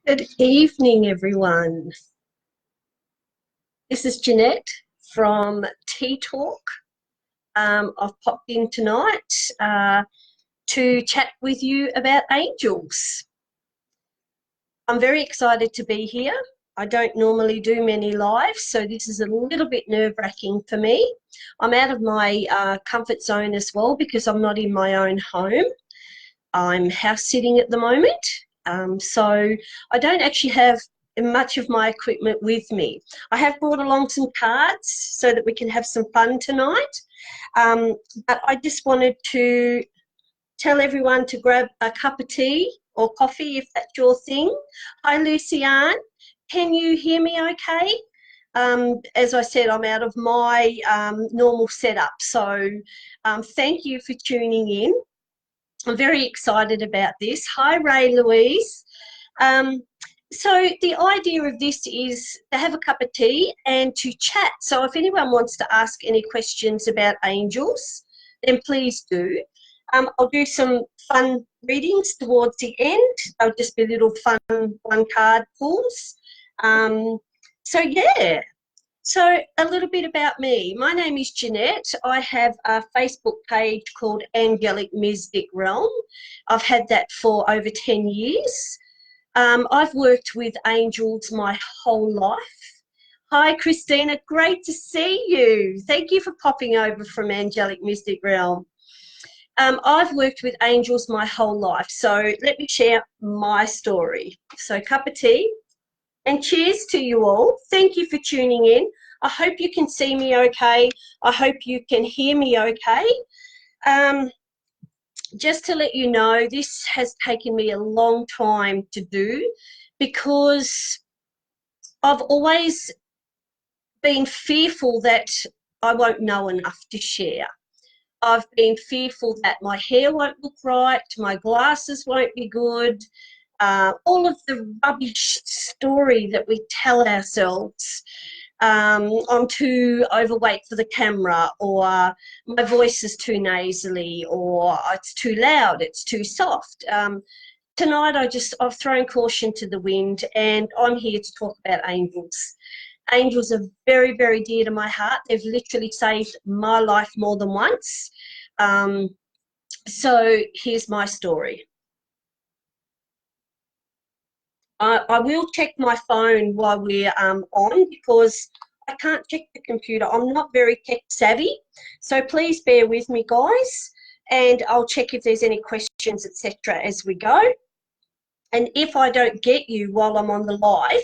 Good evening, everyone. This is Jeanette from Tea Talk. I've popped in tonight to chat with you about angels. I'm very excited to be here. I don't normally do many lives, so this is a little bit nerve-wracking for me. I'm out of my comfort zone as well because I'm not in my own home. I'm house sitting at the moment, so I don't actually have much of my equipment with me. I have brought along some cards so that we can have some fun tonight, but I just wanted to tell everyone to grab a cup of tea or coffee if that's your thing. Hi, Luciane. Can you hear me okay? As I said, I'm out of my normal setup, so thank you for tuning in. I'm very excited about this. Hi, Ray Louise. So the idea of this is to have a cup of tea and to chat. So if anyone wants to ask any questions about angels, then please do. I'll do some fun readings towards the end. They'll just be little fun one card pulls. So yeah. So a little bit about me. My name is Jeanette. I have a Facebook page called Angelic Mystic Realm. I've had that for over 10 years. I've worked with angels my whole life. Hi, Christina. Great to see you. Thank you for popping over from Angelic Mystic Realm. I've worked with angels my whole life. So let me share my story. So cup of tea. And cheers to you all. Thank you for tuning in. I hope you can see me okay. I hope you can hear me okay. Just to let you know, this has taken me a long time to do because I've always been fearful that I won't know enough to share. I've been fearful that my hair won't look right, my glasses won't be good, all of the rubbish story that we tell ourselves. I'm too overweight for the camera, or my voice is too nasally, or it's too loud, it's too soft. Tonight I've thrown caution to the wind and I'm here to talk about angels. Angels are very, very dear to my heart. They've literally saved my life more than once. So here's my story. I will check my phone while we're on because I can't check the computer. I'm not very tech savvy, so please bear with me, guys, and I'll check if there's any questions, etc., as we go. And if I don't get you while I'm on the live,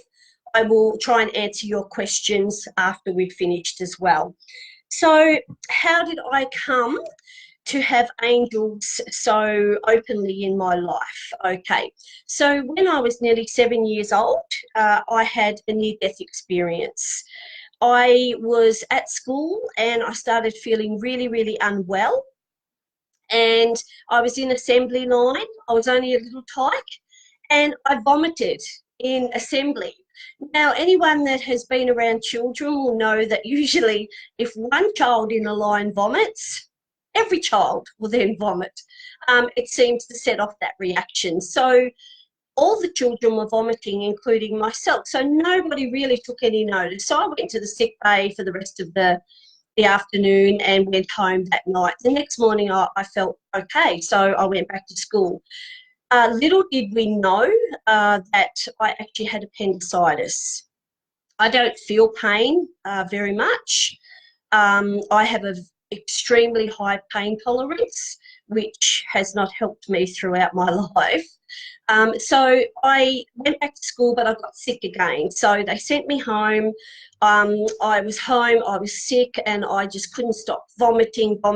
I will try and answer your questions after we've finished as well. So how did I come to have angels so openly in my life? Okay, so when I was nearly 7 years old, I had a near-death experience. I was at school and I started feeling really, really unwell. And I was in assembly line. I was only a little tyke and I vomited in assembly. Now, anyone that has been around children will know that usually if one child in a line vomits, every child will then vomit. It seems to set off that reaction. So all the children were vomiting, including myself. So nobody really took any notice. So I went to the sick bay for the rest of the afternoon and went home that night. The next morning I felt okay, so I went back to school. Little did we know that I actually had appendicitis. I don't feel pain very much. I have an extremely high pain tolerance, which has not helped me throughout my life. So I went back to school, but I got sick again. So they sent me home. I was home, I was sick, and I just couldn't stop vomiting, but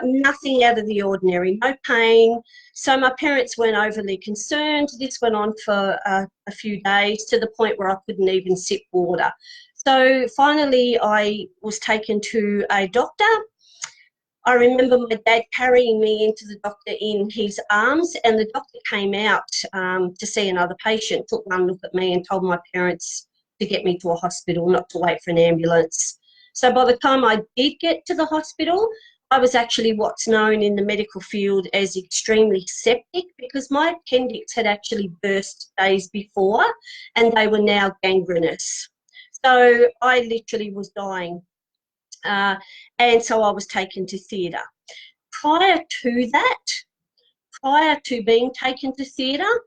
nothing out of the ordinary, no pain. So my parents weren't overly concerned. This went on for a few days to the point where I couldn't even sip water. So finally I was taken to a doctor. I remember my dad carrying me into the doctor in his arms, and the doctor came out to see another patient, took one look at me and told my parents to get me to a hospital, not to wait for an ambulance. So by the time I did get to the hospital, I was actually what's known in the medical field as extremely septic, because my appendix had actually burst days before and they were now gangrenous. So I literally was dying. And so I was taken to theatre. Prior to that, prior to being taken to theatre,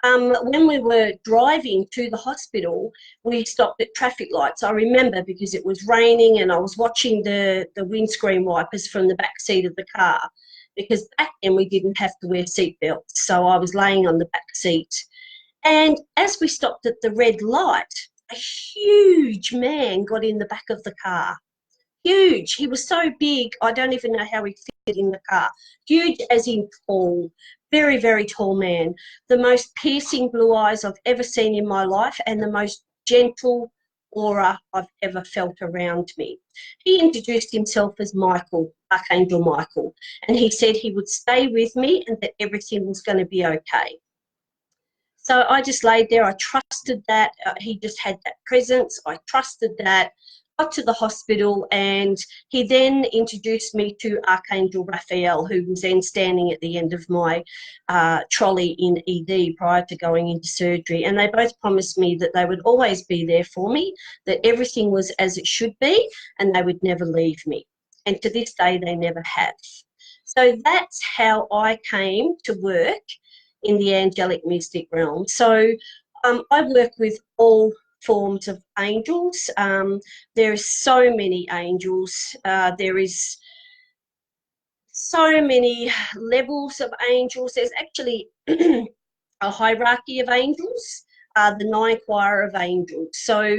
when we were driving to the hospital, we stopped at traffic lights. I remember because it was raining and I was watching the windscreen wipers from the back seat of the car, because back then we didn't have to wear seatbelts. So I was laying on the back seat. And as we stopped at the red light, a huge man got in the back of the car. Huge. He was so big, I don't even know how he fit in the car. Huge as in tall. Very, very tall man. The most piercing blue eyes I've ever seen in my life, and the most gentle aura I've ever felt around me. He introduced himself as Michael, Archangel Michael, and he said he would stay with me and that everything was going to be okay. So I just laid there. I trusted that. He just had that presence. I trusted that. Got to the hospital, and he then introduced me to Archangel Raphael, who was then standing at the end of my trolley in ED prior to going into surgery. And they both promised me that they would always be there for me, that everything was as it should be, and they would never leave me. And to this day, they never have. So that's how I came to work in the angelic mystic realm. So I work with all forms of angels. There is so many angels. There is so many levels of angels. There's actually a hierarchy of angels, the nine choir of angels. So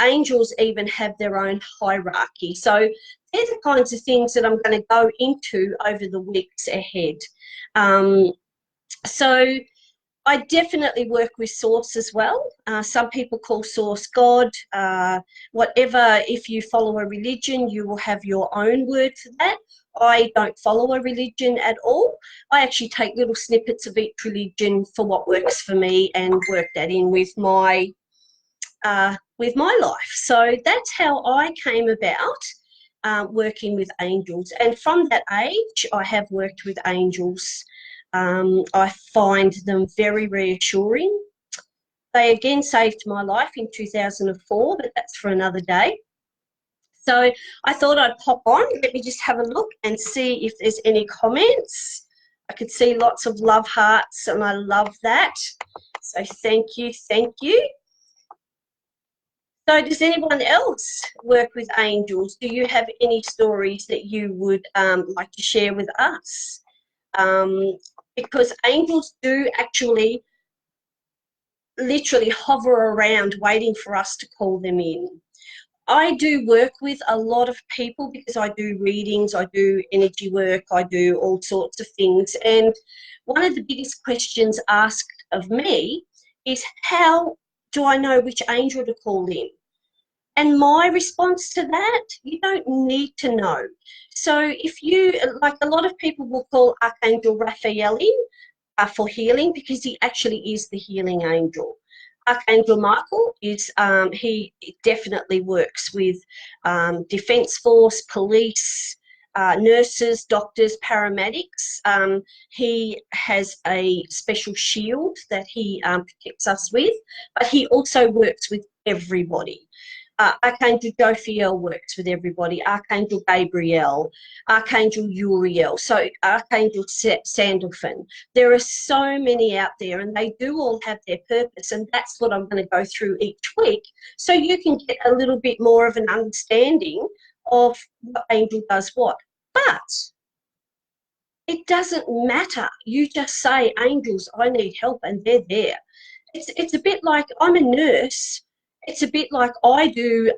angels even have their own hierarchy. So they're the kinds of things that I'm going to go into over the weeks ahead. So I definitely work with Source as well. Some people call Source God. Whatever, if you follow a religion, you will have your own word for that. I don't follow a religion at all. I actually take little snippets of each religion for what works for me and work that in with my life. So that's how I came about working with angels. And from that age, I have worked with angels. I find them very reassuring. They again saved my life in 2004, but that's for another day. So I thought I'd pop on. Let me just have a look and see if there's any comments. I could see lots of love hearts, and I love that. So thank you, thank you. So does anyone else work with angels? Do you have any stories that you would like to share with us? Because angels do actually literally hover around waiting for us to call them in. I do work with a lot of people because I do readings, I do energy work, I do all sorts of things. And one of the biggest questions asked of me is, how do I know which angel to call in? And my response to that, you don't need to know. So if you, like a lot of people will call Archangel Raphael in for healing, because he actually is the healing angel. Archangel Michael is, he definitely works with Defence Force, police, nurses, doctors, paramedics. He has a special shield that he protects us with, but he also works with everybody. Archangel Jophiel works with everybody, Archangel Gabriel, Archangel Uriel, so Archangel Sandalphon. There are so many out there, and they do all have their purpose, and that's what I'm going to go through each week, so you can get a little bit more of an understanding of what angel does what. But it doesn't matter. You just say, angels, I need help, and they're there. It's a bit like, I'm a nurse. It's a bit like I do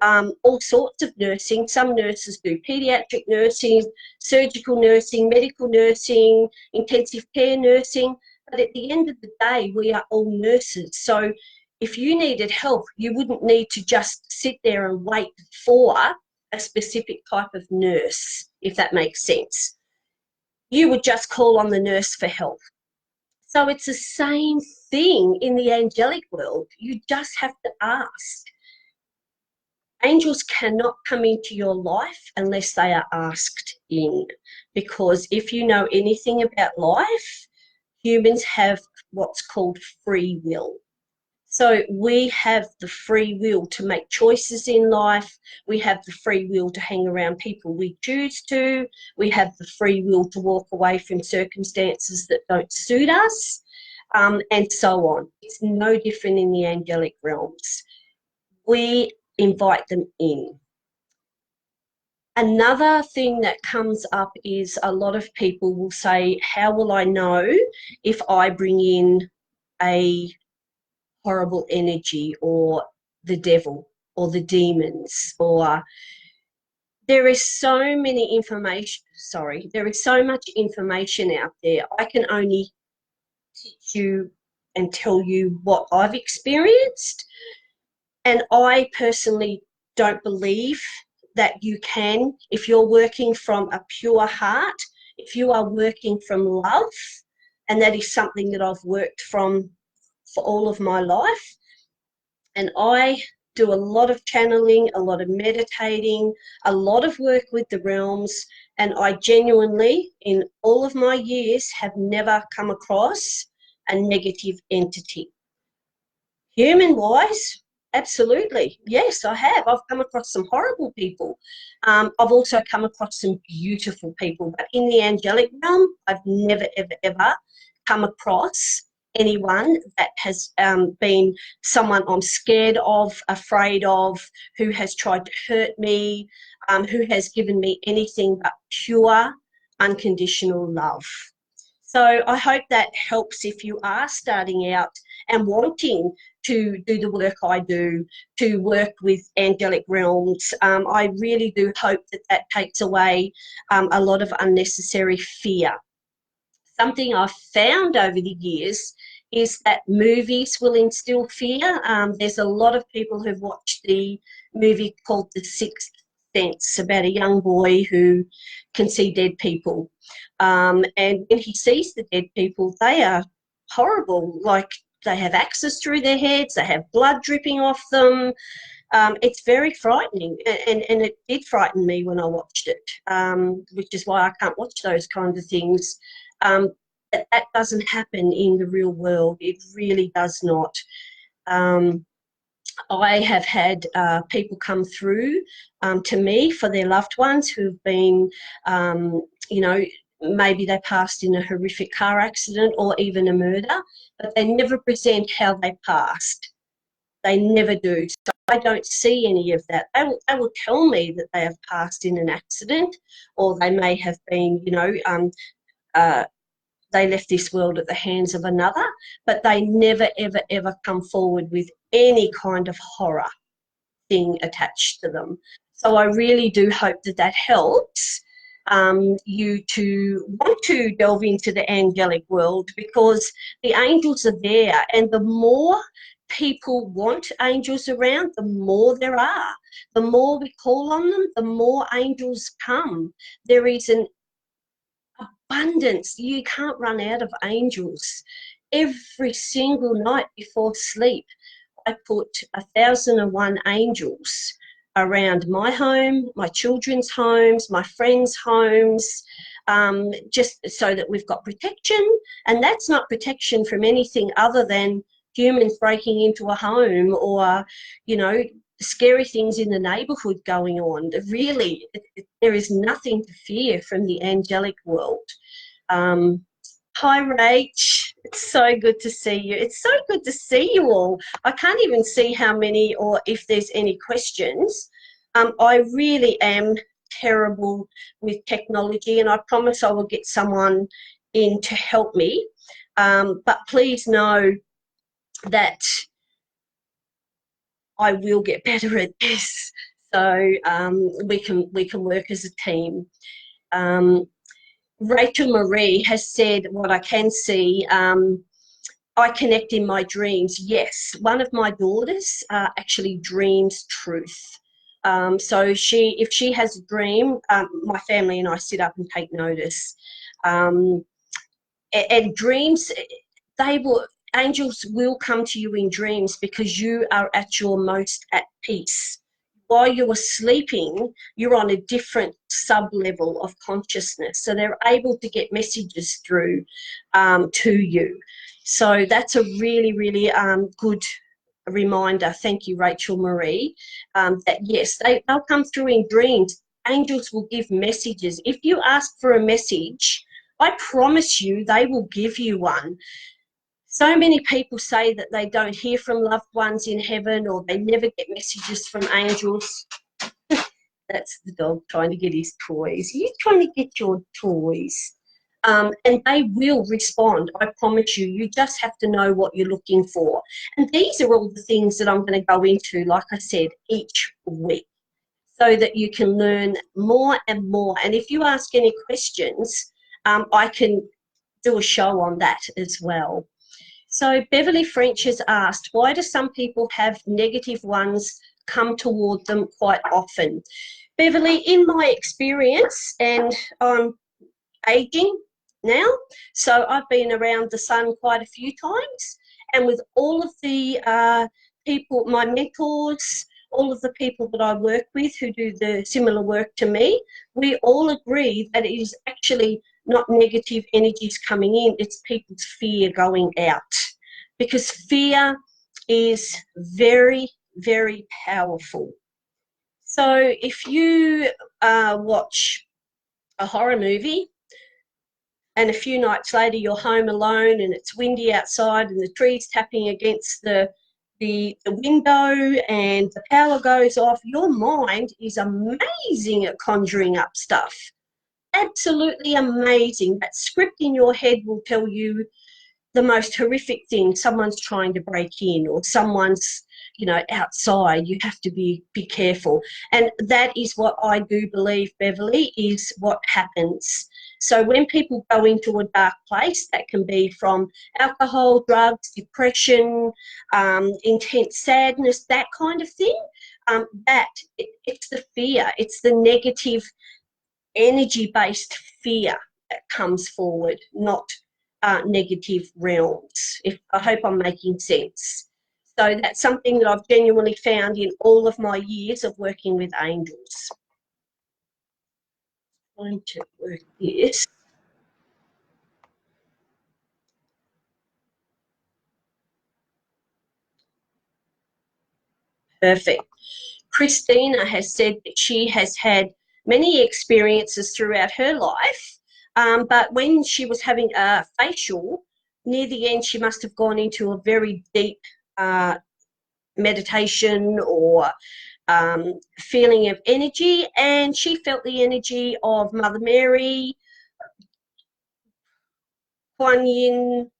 all sorts of nursing. Some nurses do paediatric nursing, surgical nursing, medical nursing, intensive care nursing. But at the end of the day, we are all nurses. So if you needed help, you wouldn't need to just sit there and wait for a specific type of nurse, if that makes sense. You would just call on the nurse for help. So it's the same thing in the angelic world. You just have to ask. angels cannot come into your life unless they are asked in, because if you know anything about life, humans have what's called free will. So we have the free will to make choices in life. We have the free will to hang around people we choose to. We have the free will to walk away from circumstances that don't suit us, and so on. It's no different in the angelic realms. We invite them in. Another thing that comes up is a lot of people will say, how will I know if I bring in a horrible energy or the devil or the demons? Or there is so many information, there is so much information out there. I can only teach you and tell you what I've experienced. And I personally don't believe that you can, if you're working from a pure heart, if you are working from love, and that is something that I've worked from for all of my life. And I do a lot of channeling, a lot of meditating, a lot of work with the realms, and I genuinely, in all of my years, have never come across a negative entity. Human-wise, absolutely. Yes, I have. I've come across some horrible people. I've also come across some beautiful people. But in the angelic realm, I've never, ever, ever come across anyone that has been someone I'm scared of, afraid of, who has tried to hurt me, who has given me anything but pure, unconditional love. So I hope that helps if you are starting out and wanting to do the work I do, to work with angelic realms. I really do hope that that takes away a lot of unnecessary fear. Something I've found over the years is that movies will instill fear. There's a lot of people who've watched the movie called The Sixth Sense, about a young boy who can see dead people. And when he sees the dead people, they are horrible. Like, they have axes through their heads, they have blood dripping off them. It's very frightening, and it did frighten me when I watched it, which is why I can't watch those kinds of things. But that doesn't happen in the real world. It really does not. I have had people come through to me for their loved ones who've been, you know, maybe they passed in a horrific car accident or even a murder, but they never present how they passed. They never do. So I don't see any of that. They will tell me that they have passed in an accident, or they may have been, you know, they left this world at the hands of another, but they never, ever, ever come forward with any kind of horror thing attached to them. So I really do hope that that helps you to want to delve into the angelic world, because the angels are there, and the more people want angels around, the more there are. The more we call on them, the more angels come. There is an abundance. You can't run out of angels. Every single night before sleep, I put 1,001 angels around my home, my children's homes, my friends' homes, just so that we've got protection. And that's not protection from anything other than humans breaking into a home, or, you know, scary things in the neighbourhood going on. Really, there is nothing to fear from the angelic world. Hi, Rach. It's so good to see you. It's so good to see you all. I can't even see how many, or if there's any questions. I really am terrible with technology, and I promise I will get someone in to help me. But please know that I will get better at this. So we can work as a team. Rachel Marie has said, what I can see, I connect in my dreams. Yes, one of my daughters actually dreams truth. So if she has a dream, my family and I sit up and take notice. And dreams, angels will come to you in dreams because you are at your most at peace. while you were sleeping, you're on a different sub-level of consciousness. So they're able to get messages through to you. So that's a really, really good reminder. Thank you, Rachel Marie, that yes, they'll come through in dreams. Angels will give messages. If you ask for a message, I promise you they will give you one. So many people say that they don't hear from loved ones in heaven, or they never get messages from angels. That's the dog trying to get his toys. You're trying to get your toys. And they will respond, I promise you. You just have to know what you're looking for. And these are all the things that I'm going to go into, like I said, each week, so that you can learn more and more. And if you ask any questions, I can do a show on that as well. So Beverly French has asked, why do some people have negative ones come toward them quite often? Beverly, in my experience, and I'm aging now, so I've been around the sun quite a few times, and with all of the people, my mentors, all of the people that I work with who do the similar work to me, we all agree that it is actually not negative energies coming in, it's people's fear going out. Because fear is very, very powerful. So if you watch a horror movie and a few nights later you're home alone and it's windy outside and the trees tapping against the window and the power goes off, your mind is amazing at conjuring up stuff. Absolutely amazing. That script in your head will tell you the most horrific thing. Someone's trying to break in, or someone's, outside. You have to be careful. And that is what I do believe, Beverly, is what happens. So when people go into a dark place, that can be from alcohol, drugs, depression, intense sadness, that kind of thing, it's the fear. It's the negative energy-based fear that comes forward, not negative realms. I hope I'm making sense. So that's something that I've genuinely found in all of my years of working with angels. I'm going to work this. Perfect. Christina has said that she has had many experiences throughout her life, but when she was having a facial, near the end she must have gone into a very deep meditation or feeling of energy, and she felt the energy of Mother Mary, Kuan Yin.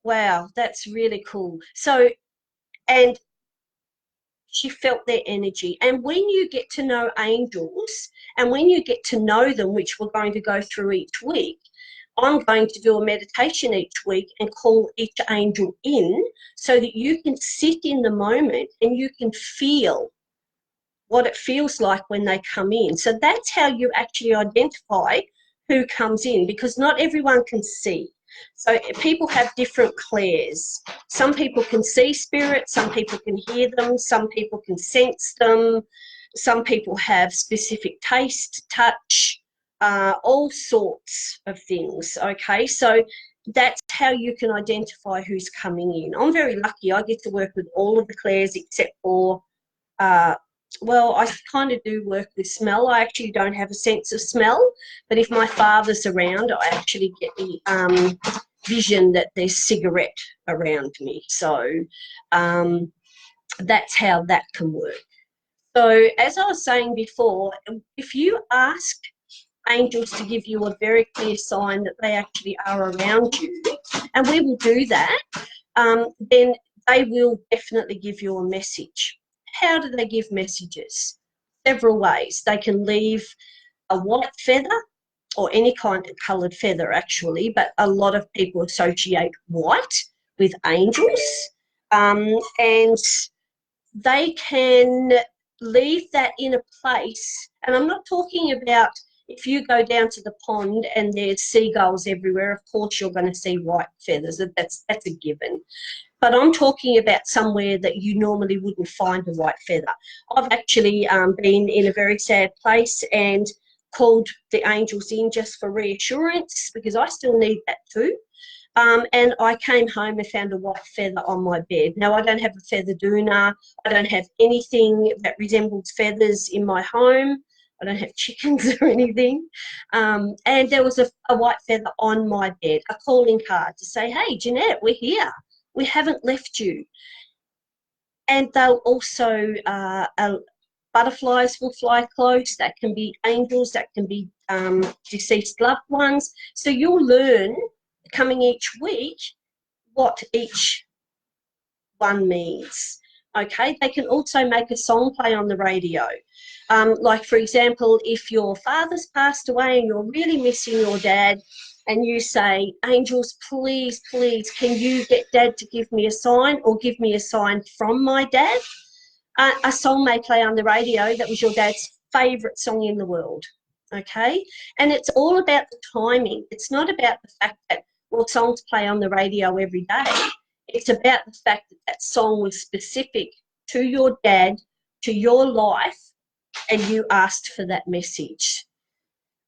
Wow, that's really cool. So, and she felt their energy. And when you get to know angels, and when you get to know them, which we're going to go through each week, I'm going to do a meditation each week and call each angel in so that you can sit in the moment and you can feel what it feels like when they come in. So that's how you actually identify who comes in, because not everyone can see. So people have different clairs. Some people can see spirits, some people can hear them, some people can sense them, some people have specific taste, touch, all sorts of things, okay? So that's how you can identify who's coming in. I'm very lucky. I get to work with all of the clairs except for well, I kind of do work with smell. I actually don't have a sense of smell, but if my father's around, I actually get the vision that there's cigarette around me. So that's how that can work. So as I was saying before, if you ask angels to give you a very clear sign that they actually are around you, and we will do that, then they will definitely give you a message. How do they give messages? Several ways. They can leave a white feather, or any kind of coloured feather actually, but a lot of people associate white with angels, and they can leave that in a place, and I'm not talking about If you go down to the pond and there's seagulls everywhere, of course you're going to see white feathers. That's a given. But I'm talking about somewhere that you normally wouldn't find a white feather. I've actually been in a very sad place and called the angels in just for reassurance, because I still need that too. And I came home and found a white feather on my bed. Now, I don't have a feather doona. I don't have anything that resembles feathers in my home. I don't have chickens or anything. And there was a white feather on my bed, a calling card to say, hey, Jeanette, we're here. We haven't left you. And they'll also, butterflies will fly close. That can be angels, that can be deceased loved ones. So you'll learn coming each week what each one means. Okay, they can also make a song play on the radio. Like, for example, if your father's passed away and you're really missing your dad, and you say, angels, please, please, can you get Dad to give me a sign, or give me a sign from my dad? A song may play on the radio that was your dad's favourite song in the world, okay? And it's all about the timing. It's not about the fact that, well, songs play on the radio every day. It's about the fact that that song was specific to your dad, to your life, and you asked for that message.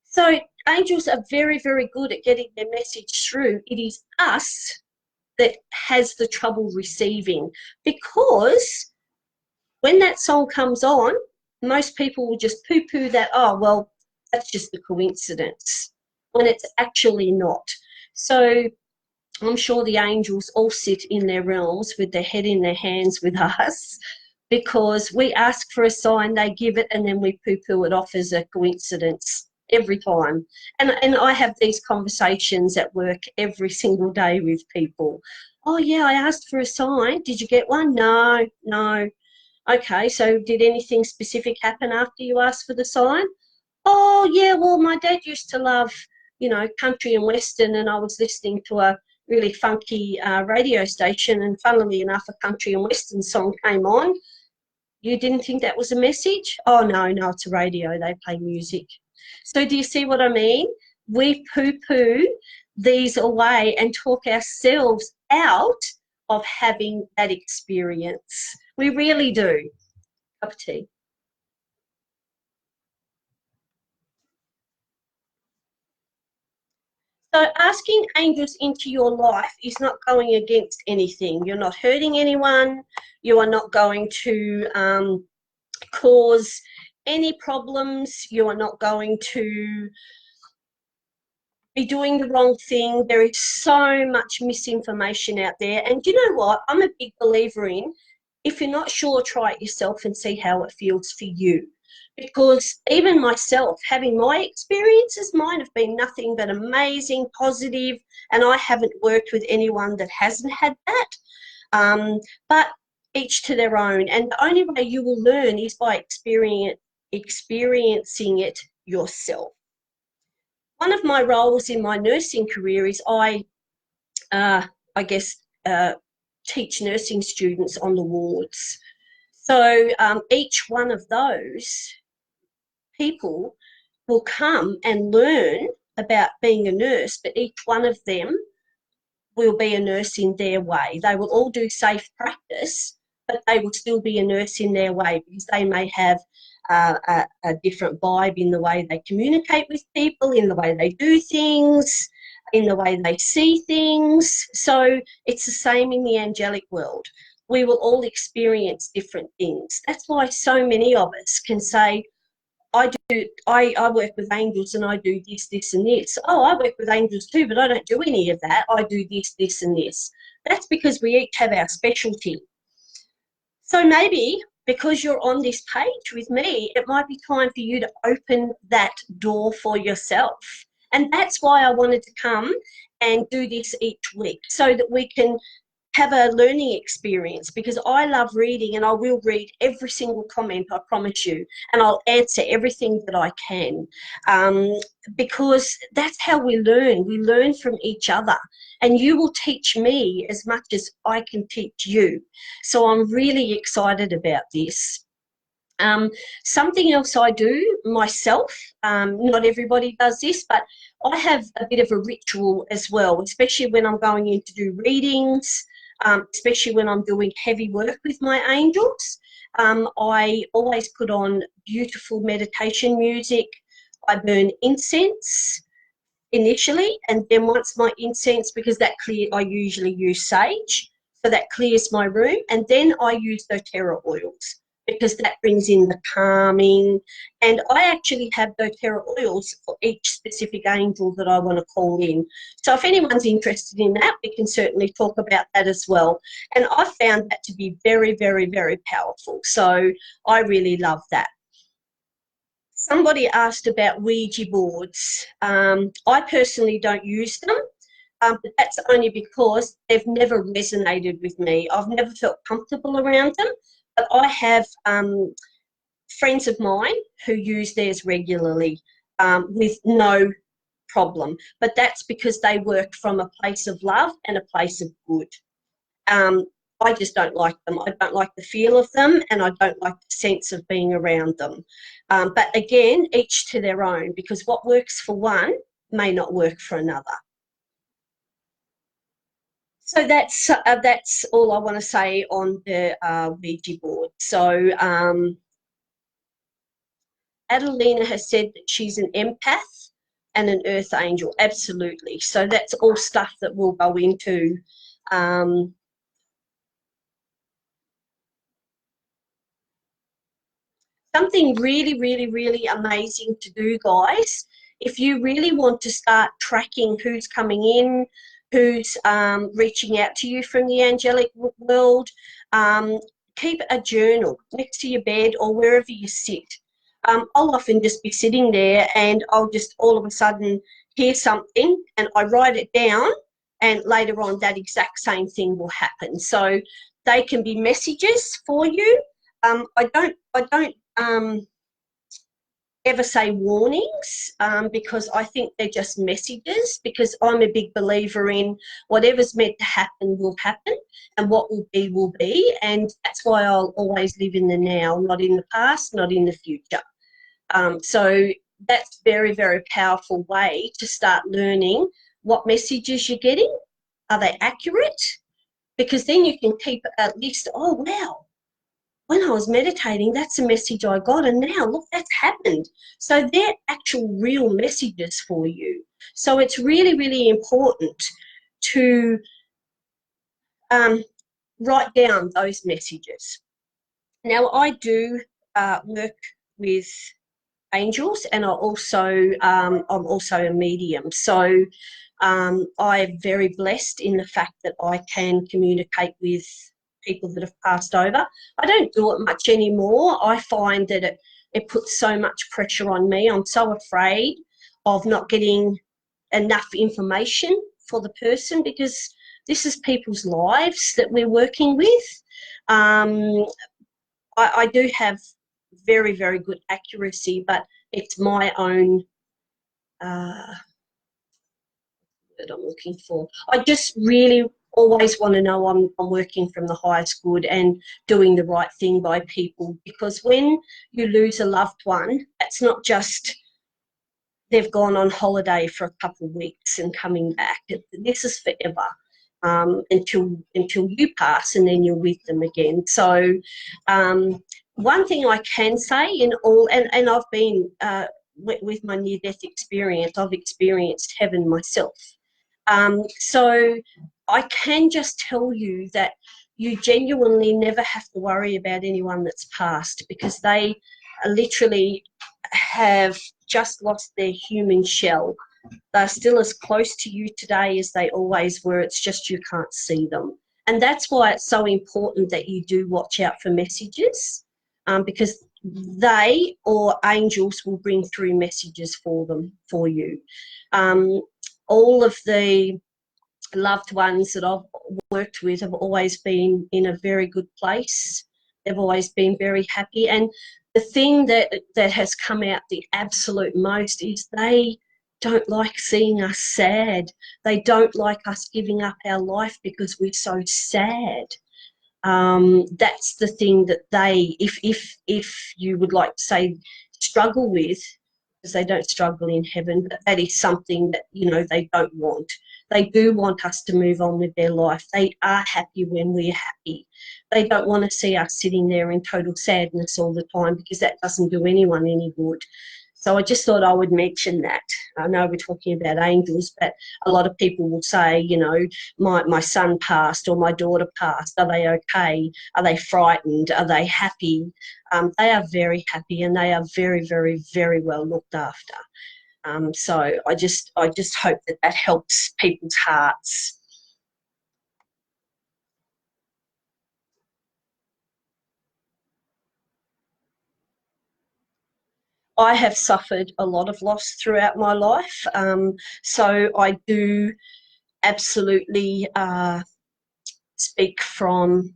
So angels are very, very good at getting their message through. It is us that has the trouble receiving, because when that song comes on, most people will just poo-poo that, oh, well, that's just a coincidence, when it's actually not. So I'm sure the angels all sit in their realms with their head in their hands with us, because we ask for a sign, they give it, and then we poo-poo it off as a coincidence every time. And I have these conversations at work every single day with people. Oh, yeah, I asked for a sign. Did you get one? No. Okay, so did anything specific happen after you asked for the sign? Oh, yeah, well, my dad used to love, country and western, and I was listening to a really funky radio station, and funnily enough, a country and western song came on. You didn't think that was a message? Oh, no, it's a radio. They play music. So do you see what I mean? We poo-poo these away and talk ourselves out of having that experience. We really do. Cup of tea. So asking angels into your life is not going against anything. You're not hurting anyone. You are not going to cause any problems. You are not going to be doing the wrong thing. There is so much misinformation out there. And you know what? I'm a big believer in, if you're not sure, try it yourself and see how it feels for you. Because even myself, having my experiences, mine have been nothing but amazing, positive, and I haven't worked with anyone that hasn't had that. But each to their own. And the only way you will learn is by experiencing it yourself. One of my roles in my nursing career is I teach nursing students on the wards. So each one of those people will come and learn about being a nurse, but each one of them will be a nurse in their way. They will all do safe practice, but they will still be a nurse in their way, because they may have a different vibe in the way they communicate with people, in the way they do things, in the way they see things. So it's the same in the angelic world. We will all experience different things. That's why so many of us can say, I work with angels and I do this, this and this. Oh, I work with angels too, but I don't do any of that. I do this, this and this. That's because we each have our specialty. So maybe because you're on this page with me, it might be time for you to open that door for yourself. And that's why I wanted to come and do this each week, so that we can have a learning experience, because I love reading, and I will read every single comment, I promise you, and I'll answer everything that I can, because that's how we learn. We learn from each other, and you will teach me as much as I can teach you. So I'm really excited about this. Something else I do myself, not everybody does this, but I have a bit of a ritual as well, especially when I'm going in to do readings, especially when I'm doing heavy work with my angels. I always put on beautiful meditation music. I burn incense initially, and then once my incense, because I usually use sage, so that clears my room, and then I use doTERRA oils because that brings in the calming, and I actually have doTERRA oils for each specific angel that I want to call in. So if anyone's interested in that, we can certainly talk about that as well. And I found that to be very, very, very powerful. So I really love that. Somebody asked about Ouija boards. I personally don't use them, but that's only because they've never resonated with me. I've never felt comfortable around them, but I have friends of mine who use theirs regularly with no problem. But that's because they work from a place of love and a place of good. I just don't like them. I don't like the feel of them, and I don't like the sense of being around them. But again, each to their own, because what works for one may not work for another. So that's all I want to say on the Ouija board. So Adelina has said that she's an empath and an earth angel. Absolutely. So that's all stuff that we'll go into. Something really, really, really amazing to do, guys. If you really want to start tracking who's coming in, who's reaching out to you from the angelic world, keep a journal next to your bed or wherever you sit. I'll often just be sitting there and I'll just all of a sudden hear something and I write it down, and later on that exact same thing will happen. So they can be messages for you. I don't ever say warnings because I think they're just messages, because I'm a big believer in whatever's meant to happen will happen, and what will be, and that's why I'll always live in the now, not in the past, not in the future. So that's very, very powerful way to start learning what messages you're getting. Are they accurate? Because then you can keep a list. Oh, wow, when I was meditating, that's a message I got, and now look, that's happened. So they're actual real messages for you. So it's really, really important to write down those messages. Now, I do work with angels, and I'm also a medium. So I'm very blessed in the fact that I can communicate with people that have passed over. I don't do it much anymore. I find that it puts so much pressure on me. I'm so afraid of not getting enough information for the person, because this is people's lives that we're working with. I do have very, very good accuracy, but it's my own that I'm looking for. I just really always want to know I'm working from the highest good and doing the right thing by people, because when you lose a loved one, that's not just they've gone on holiday for a couple of weeks and coming back. This is forever, until you pass, and then you're with them again. So one thing I can say in all, and I've been with my near-death experience, I've experienced heaven myself. So I can just tell you that you genuinely never have to worry about anyone that's passed, because they literally have just lost their human shell. They're still as close to you today as they always were. It's just you can't see them. And that's why it's so important that you do watch out for messages, because they or angels will bring through messages for you. All of the loved ones that I've worked with have always been in a very good place. They've always been very happy. And the thing that has come out the absolute most is they don't like seeing us sad. They don't like us giving up our life because we're so sad. That's the thing that they, if you would like to say, struggle with, because they don't struggle in heaven, but that is something that, you know, they don't want. They do want us to move on with their life. They are happy when we're happy. They don't want to see us sitting there in total sadness all the time, because that doesn't do anyone any good. So I just thought I would mention that. I know we're talking about angels, but a lot of people will say, you know, my son passed or my daughter passed. Are they okay? Are they frightened? Are they happy? They are very happy, and they are very, very, very well looked after. So I just hope that that helps people's hearts. I have suffered a lot of loss throughout my life, so I do absolutely speak from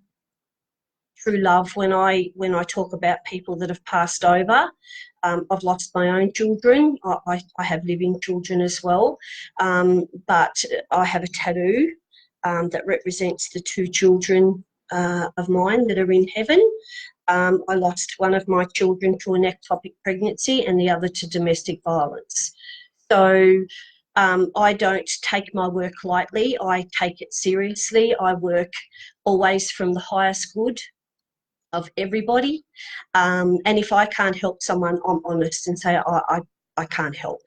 true love when I talk about people that have passed over. I've lost my own children. I have living children as well, but I have a tattoo that represents the two children of mine that are in heaven. I lost one of my children to an ectopic pregnancy and the other to domestic violence. So I don't take my work lightly. I take it seriously. I work always from the highest good of everybody. And if I can't help someone, I'm honest and say I can't help.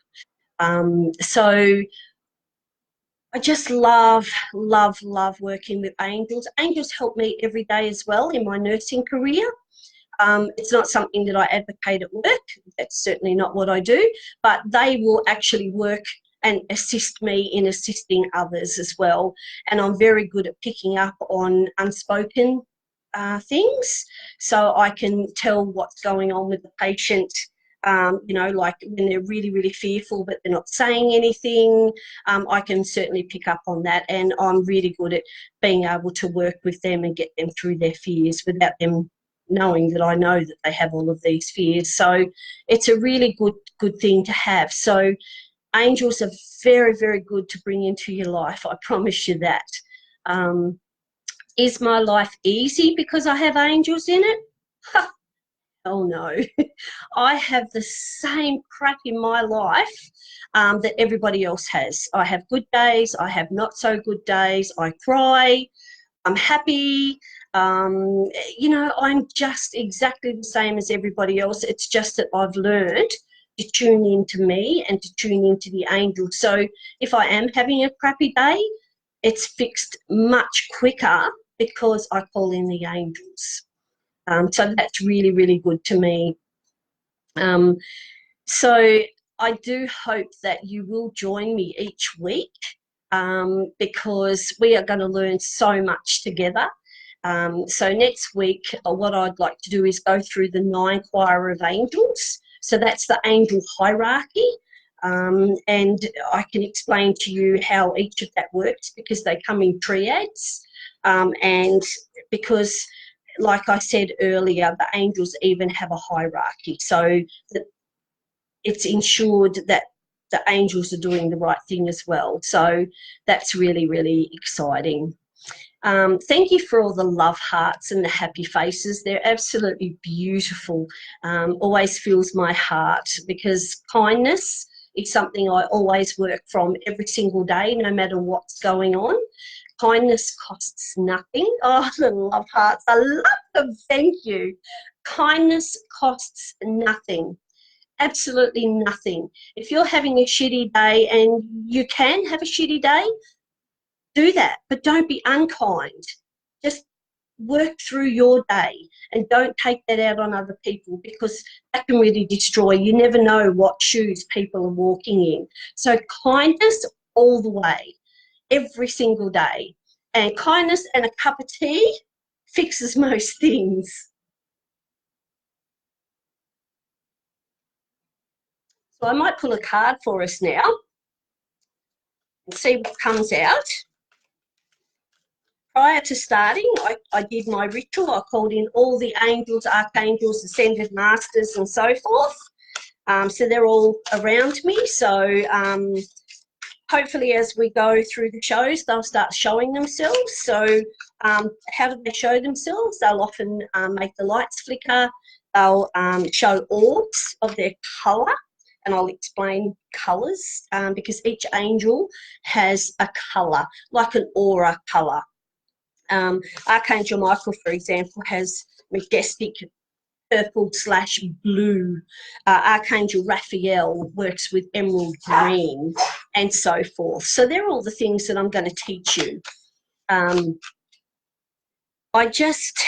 So I just love, love, love working with angels. Angels help me every day as well in my nursing career. It's not something that I advocate at work. That's certainly not what I do, but they will actually work and assist me in assisting others as well. And I'm very good at picking up on unspoken things, so I can tell what's going on with the patient. You know, like when they're really, really fearful but they're not saying anything, I can certainly pick up on that, and I'm really good at being able to work with them and get them through their fears without them knowing that I know that they have all of these fears. So it's a really good thing to have. So angels are very, very good to bring into your life. I promise you that. Is my life easy because I have angels in it? Oh no. I have the same crap in my life that everybody else has. I have good days, I have not so good days, I cry, I'm happy. You know, I'm just exactly the same as everybody else. It's just that I've learned to tune into me and to tune into the angels. So if I am having a crappy day, it's fixed much quicker because I call in the angels. So that's really, really good to me. So I do hope that you will join me each week, because we are going to learn so much together. So next week, what I'd like to do is go through the 9 choir of angels. So that's the angel hierarchy. And I can explain to you how each of that works, because they come in triads. And because, like I said earlier, the angels even have a hierarchy. So that it's ensured that the angels are doing the right thing as well. So that's really, really exciting. Thank you for all the love hearts and the happy faces. They're absolutely beautiful. Always fills my heart, because kindness is something I always work from every single day, no matter what's going on. Kindness costs nothing. Oh, the love hearts. I love them. Thank you. Kindness costs nothing. Absolutely nothing. If you're having a shitty day, and you can have a shitty day, do that, but don't be unkind. Just work through your day and don't take that out on other people, because that can really destroy. You never know what shoes people are walking in. So kindness all the way, every single day. And kindness and a cup of tea fixes most things. So I might pull a card for us now and see what comes out. Prior to starting, I did my ritual. I called in all the angels, archangels, ascended masters, and so forth. So they're all around me. So hopefully as we go through the shows, they'll start showing themselves. So How do they show themselves? They'll often make the lights flicker. They'll show orbs of their colour, and I'll explain colours because each angel has a colour, like an aura colour. Archangel Michael, for example, has majestic purple/blue. Archangel Raphael works with emerald green, and so forth. So they're all the things that I'm going to teach you. I just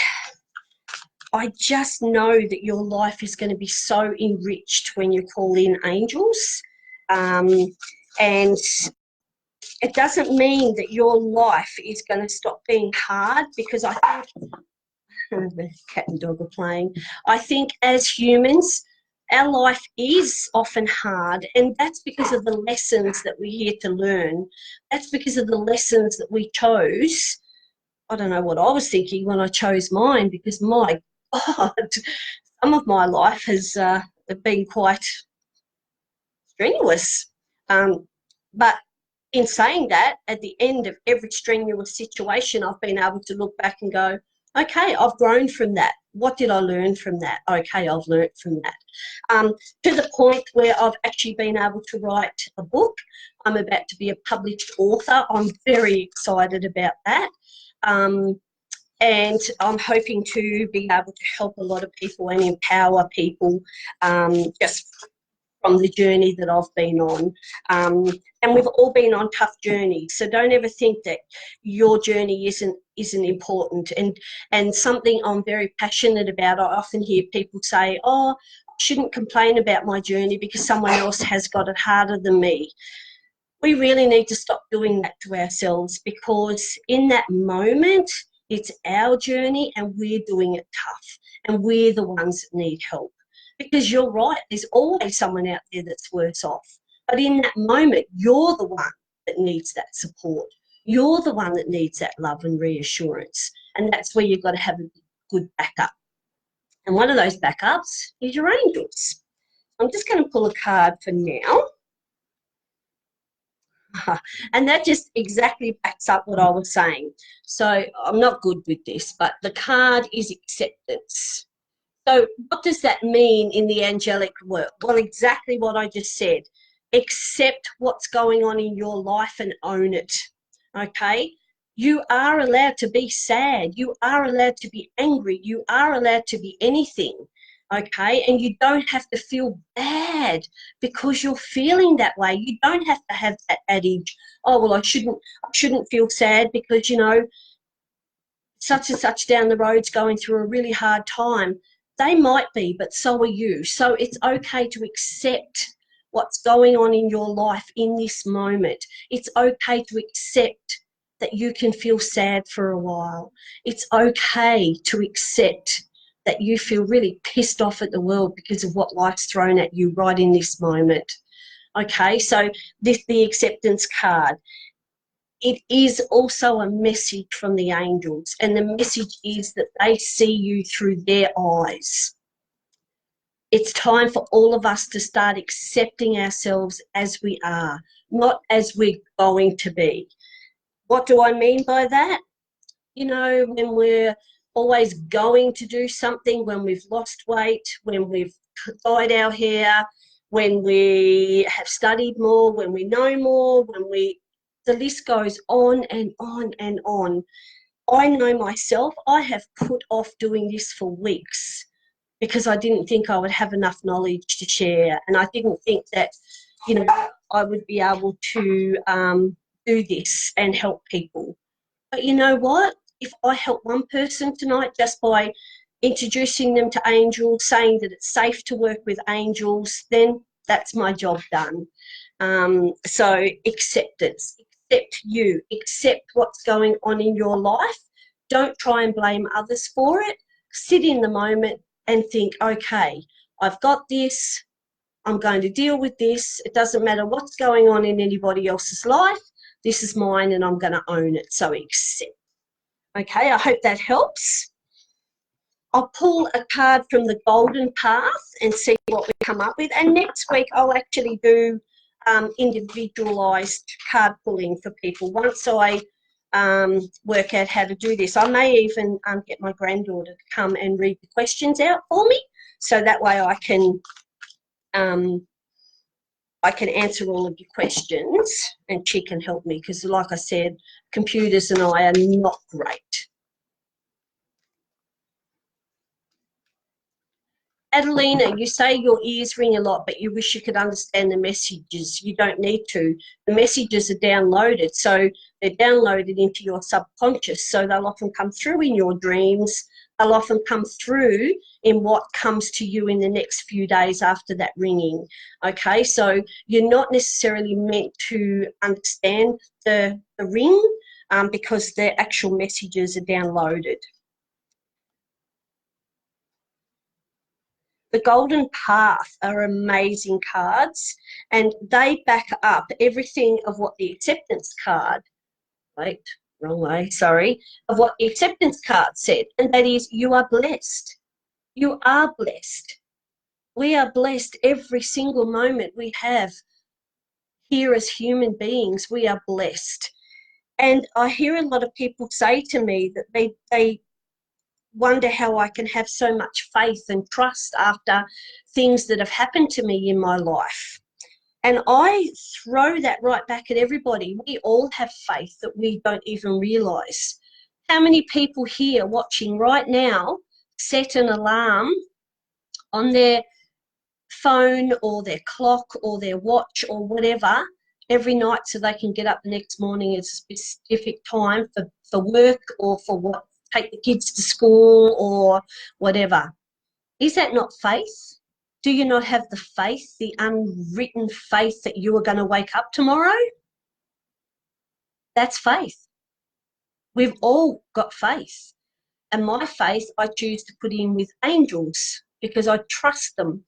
know that your life is going to be so enriched when you call in angels. And it doesn't mean that your life is going to stop being hard, because I think the cat and dog are playing. I think as humans, our life is often hard, and that's because of the lessons that we're here to learn. That's because of the lessons that we chose. I don't know what I was thinking when I chose mine, because my God, some of my life has been quite strenuous. But in saying that, at the end of every strenuous situation, I've been able to look back and go, okay, I've grown from that. What did I learn from that? Okay, I've learned from that. To the point where I've actually been able to write a book. I'm about to be a published author. I'm very excited about that. And I'm hoping to be able to help a lot of people and empower people just from the journey that I've been on. And we've all been on tough journeys, so don't ever think that your journey isn't important. And something I'm very passionate about, I often hear people say, oh, I shouldn't complain about my journey because someone else has got it harder than me. We really need to stop doing that to ourselves, because in that moment, it's our journey and we're doing it tough, and we're the ones that need help. Because you're right, there's always someone out there that's worse off. But in that moment, you're the one that needs that support. You're the one that needs that love and reassurance. And that's where you've got to have a good backup. And one of those backups is your angels. I'm just going to pull a card for now. And that just exactly backs up what I was saying. So I'm not good with this, but the card is acceptance. So what does that mean in the angelic world? Well, exactly what I just said. Accept what's going on in your life and own it, okay? You are allowed to be sad. You are allowed to be angry. You are allowed to be anything, okay? And you don't have to feel bad because you're feeling that way. You don't have to have that adage, oh, well, I shouldn't feel sad because, you know, such and such down the road's going through a really hard time. They might be, but so are you. So it's okay to accept what's going on in your life in this moment. It's okay to accept that you can feel sad for a while. It's okay to accept that you feel really pissed off at the world because of what life's thrown at you right in this moment. Okay, so the acceptance card. It is also a message from the angels, and the message is that they see you through their eyes. It's time for all of us to start accepting ourselves as we are, not as we're going to be. What do I mean by that? You know, when we're always going to do something, when we've lost weight, when we've dyed our hair, when we have studied more, when we know more, the list goes on and on and on. I know myself, I have put off doing this for weeks because I didn't think I would have enough knowledge to share, and I didn't think that, you know, I would be able to do this and help people. But you know what? If I help one person tonight just by introducing them to angels, saying that it's safe to work with angels, then that's my job done. So acceptance. Accept you. Accept what's going on in your life. Don't try and blame others for it. Sit in the moment and think, okay, I've got this. I'm going to deal with this. It doesn't matter what's going on in anybody else's life. This is mine and I'm going to own it. So accept. Okay, I hope that helps. I'll pull a card from the Golden Path and see what we come up with. And next week I'll actually do individualised card pulling for people. Once I work out how to do this. I may even get my granddaughter to come and read the questions out for me, so that way I can answer all of your questions and she can help me, because like I said, computers and I are not great. Adelina, you say your ears ring a lot, but you wish you could understand the messages. You don't need to. The messages are downloaded, so they're downloaded into your subconscious, so they'll often come through in your dreams. They'll often come through in what comes to you in the next few days after that ringing. Okay, so you're not necessarily meant to understand the ring because the actual messages are downloaded. The Golden Path are amazing cards, and they back up everything of what the acceptance card, wait, wrong way, sorry, of what the acceptance card said, and that is you are blessed. You are blessed. We are blessed every single moment we have here as human beings. We are blessed. And I hear a lot of people say to me that they wonder how I can have so much faith and trust after things that have happened to me in my life. And I throw that right back at everybody. We all have faith that we don't even realise. How many people here watching right now set an alarm on their phone or their clock or their watch or whatever every night so they can get up the next morning at a specific time for work or for what, take the kids to school or whatever? Is that not faith? Do you not have the faith, the unwritten faith that you are going to wake up tomorrow? That's faith. We've all got faith. And my faith I choose to put in with angels because I trust them.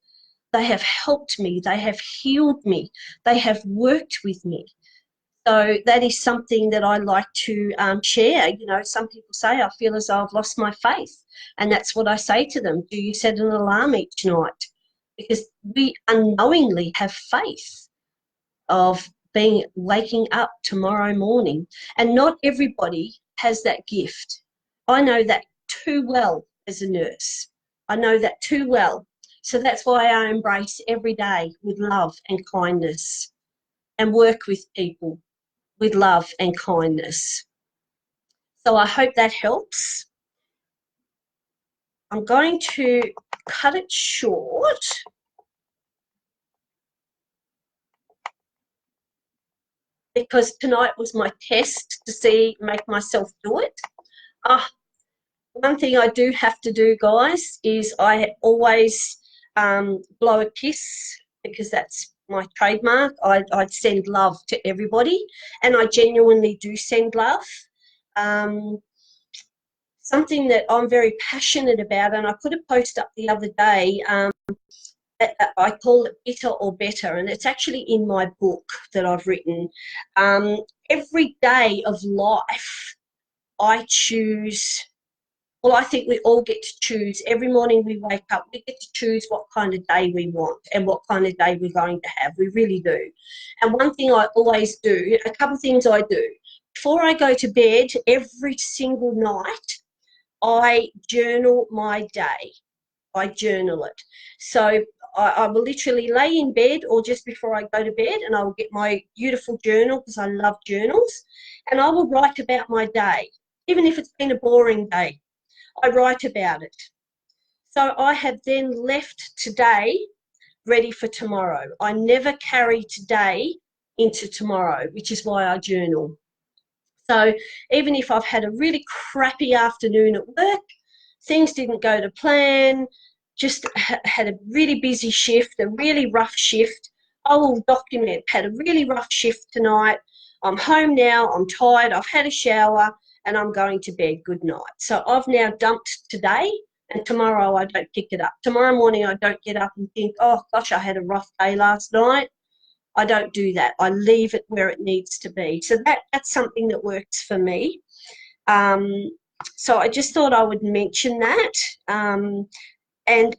They have helped me. They have healed me. They have worked with me. So that is something that I like to share. You know, some people say, I feel as though I've lost my faith. And that's what I say to them. Do you set an alarm each night? Because we unknowingly have faith of waking up tomorrow morning. And not everybody has that gift. I know that too well as a nurse. I know that too well. So that's why I embrace every day with love and kindness and work with people with love and kindness. So I hope that helps. I'm going to cut it short because tonight was my test to make myself do it. One thing I do have to do, guys, is I always blow a kiss because that's my trademark. I send love to everybody, and I genuinely do send love. Something that I'm very passionate about, and I put a post up the other day, I call it Bitter or Better, and it's actually in my book that I've written. Every day of life, I choose. Well, I think we all get to choose. Every morning we wake up, we get to choose what kind of day we want and what kind of day we're going to have. We really do. And one thing I always do, a couple of things I do, before I go to bed every single night, I journal my day. I journal it. So I will literally lay in bed or just before I go to bed, and I will get my beautiful journal because I love journals, and I will write about my day, even if it's been a boring day. I write about it. So I have then left today ready for tomorrow. I never carry today into tomorrow, which is why I journal. So even if I've had a really crappy afternoon at work, things didn't go to plan, just had a really busy shift, a really rough shift, I will document, had a really rough shift tonight, I'm home now, I'm tired, I've had a shower, and I'm going to bed, good night. So I've now dumped today, and tomorrow I don't pick it up. Tomorrow morning I don't get up and think, oh gosh, I had a rough day last night. I don't do that. I leave it where it needs to be. So that's something that works for me. So I just thought I would mention that. And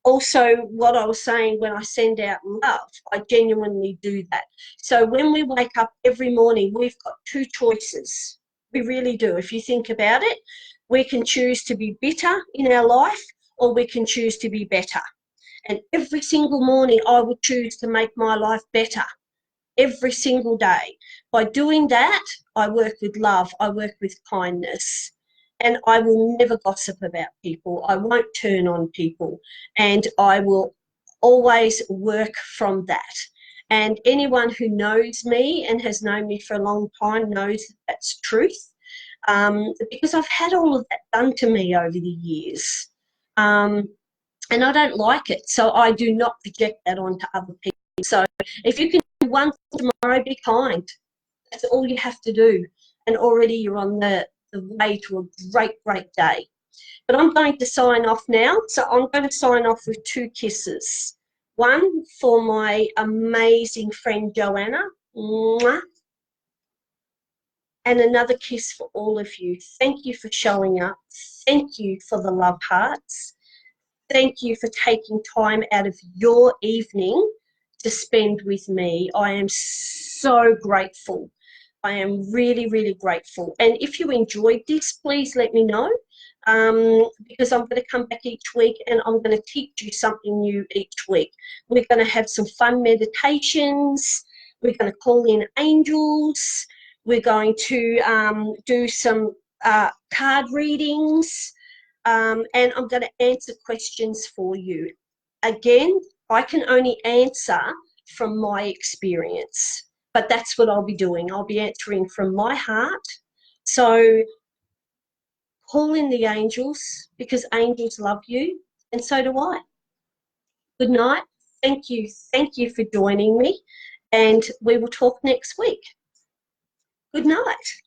also what I was saying, when I send out love, I genuinely do that. So when we wake up every morning, we've got two choices. We really do. If you think about it, we can choose to be bitter in our life, or we can choose to be better. And every single morning, I would choose to make my life better every single day. By doing that, I work with love, I work with kindness, and I will never gossip about people. I won't turn on people, and I will always work from that. And anyone who knows me and has known me for a long time knows that's truth, because I've had all of that done to me over the years. And I don't like it, so I do not project that onto other people. So if you can do one thing tomorrow, be kind. That's all you have to do, and already you're on the way to a great, great day. But I'm going to sign off now, so I'm going to sign off with 2 kisses. One for my amazing friend Joanna, mwah, and another kiss for all of you. Thank you for showing up. Thank you for the love hearts. Thank you for taking time out of your evening to spend with me. I am so grateful. I am really, really grateful. And if you enjoyed this, please let me know, because I'm going to come back each week and I'm going to teach you something new each week. We're going to have some fun meditations. We're going to call in angels. We're going to do some card readings. And I'm going to answer questions for you. Again, I can only answer from my experience, but that's what I'll be doing. I'll be answering from my heart. So call in the angels, because angels love you, and so do I. Good night. Thank you. Thank you for joining me, and we will talk next week. Good night.